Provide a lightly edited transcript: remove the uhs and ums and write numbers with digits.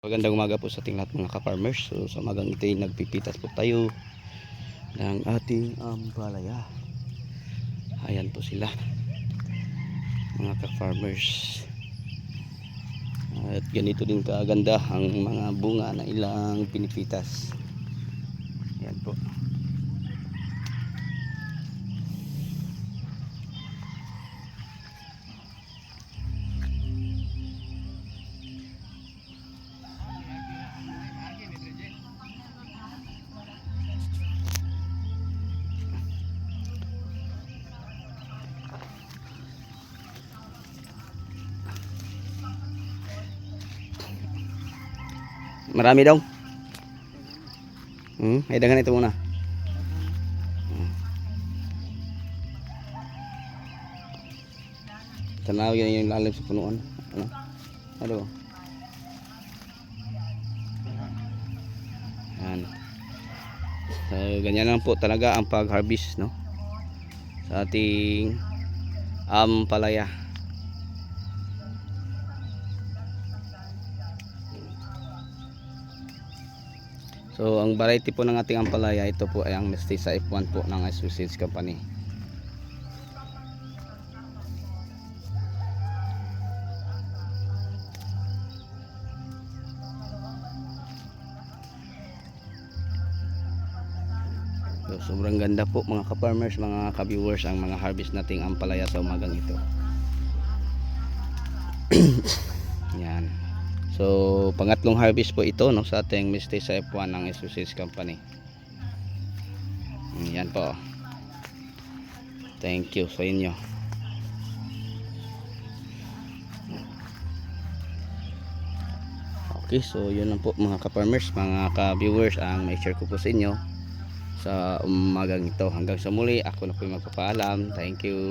Magandang umaga po sa ating lahat mga ka-farmers. So sa umagang ito ay nagpipitas po tayo ng ating ampalaya. Ayan po sila mga ka-farmers. At ganito din kaganda ang mga bunga na ilang pinipitas. Ayan po. Marami daw. Ay dagan ito muna. Tanaw yan yung lalim sa punuan. Ano? Yan. So, ganyan lang po talaga ang pag-harvest, no? Sa ating ampalaya. So ang variety po ng ating ampalaya, ito po ay ang Mestiza F1 po ng Associates Company. So sobrang ganda po mga ka-farmers, mga ka-viewers, ang mga harvest nating ampalaya sa umagang ito. Yan. So pangatlong harvest po ito, no, sa ating Mestiza F1 ng Associates Company. Yan po. Thank you sa inyo. Okay, so yun lang po mga ka-farmers, mga ka-viewers, ang may share ko po sa inyo sa umagang ito. Hanggang sa muli, ako na po yung magpapaalam. Thank you.